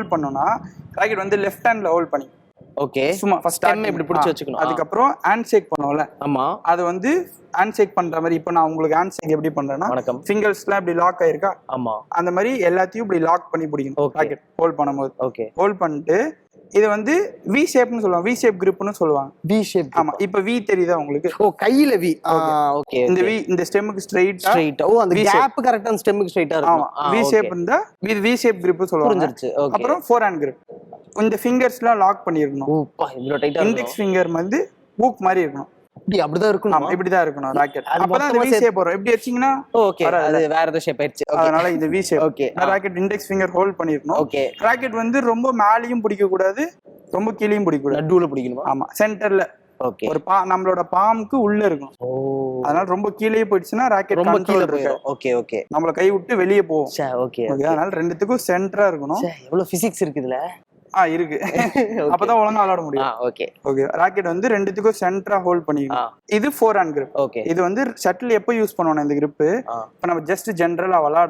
Hold பண்ணோம்னா rocket வந்து left ஹேண்ட்ல ஹோல்ட் பண்ணி ஓகே சும்மா ஃபர்ஸ்ட் இப்படி பிடிச்சு வச்சுக்கணும். அதுக்கப்புறம் ஹேண்ட் ஷேக் பண்ணுவோம்ல ஆமா அது வந்து ஹேண்ட் ஷேக் பண்ற மாதிரி. இப்போ நான் உங்களுக்கு ஹேண்ட் ஷேக் எப்படி பண்றேன்னா வணக்கம் ஃபிங்கர்ஸ்லாம் இப்படி லாக் ஆயிருக்கா ஆமா அந்த மாதிரி எல்லாத்தையும் இப்படி லாக் பண்ணி பிடிக்கணும் ராக்கெட் ஹோல்ட் பண்ணும்போது. ஓகே ஹோல்ட் பண்ணிட்டு இது வந்து வி ஷேப்னு சொல்லுவாங்க, வி ஷேப் கிரிப்னு சொல்லுவாங்க. We shape. ஆமா இப்போ வி தெரியுதா உங்களுக்கு? ஓ கையில வி. ஓகே இந்த வி இந்த ஸ்டெம்முக்கு ஸ்ட்ரைட்டா ஸ்ட்ரைட்டா. ஓ அந்த கேப் கரெக்ட்டா அந்த ஸ்டெம்முக்கு ஸ்ட்ரைட்டா இருக்கும். ஆமா வி ஷேப் இருந்தா இது வி ஷேப் கிரிப் சொல்லுவாங்க. புரிஞ்சிருச்சு. ஓகே அப்புறம் ஃபோர் ஹேண்ட் கிரிப். இந்த ஃபிங்கர்ஸ்லாம் லாக் பண்ணிரணும். ஓப்பா இவ்ளோ டைட்டா. இண்டெக்ஸ் ஃபிங்கர் வந்து ஹூக் மாதிரி இருக்கணும். அப்படிதான் இருக்கணும். ஆமா இப்படிதான் இருக்கணும் ராக்கெட். அப்பதான் அந்த வி ஷேப் வரும். இப்படி வச்சீங்கன்னா ஓகே அது வேற ஏதோ ஷேப் ஆயிடுச்சு. அதனால இது V shape. Okay rocket index finger hold பண்ணிரணும். ஓகே ராக்கெட் வந்து ரொம்ப மேலயும் பிடிக்க கூடாது, ரொம்ப கீழயும் பிடிக்க கூடாது, நடுவுல பிடிக்கணுமா? ஆமா சென்டர்ல. ஓகே ஒரு நம்மளோட பாம்க்கு உள்ள இருக்கும். ஓ அதனால ரொம்ப கீழே போயிடுச்சுன்னா ராக்கெட் ரொம்ப கீழ கீழே போயிடும். ஓகே ஓகே நம்மள கை விட்டு வெளியே போகும். ஓகே அதனால ரெண்டுத்துக்கும் சென்டரா இருக்கணும். எவ்வளவு பிசிக்ஸ் இருக்கு இதுல. இருக்கு. அப்பதான் ஒழுங்கா விளையாட முடியும். ஓகே ஓகே ராக்கெட் வந்து ரெண்டுத்துக்கும் சென்டரா ஹோல்ட் பண்ணிக்கணும். இது ஃபோர் ஹேண்ட் கிரிப். ஓகே இது வந்து ஷட்டில் எப்போ யூஸ் பண்ணுவோம் இந்த கிரிப்? இப்ப நம்ம ஜஸ்ட் ஜெனரலா விளையாட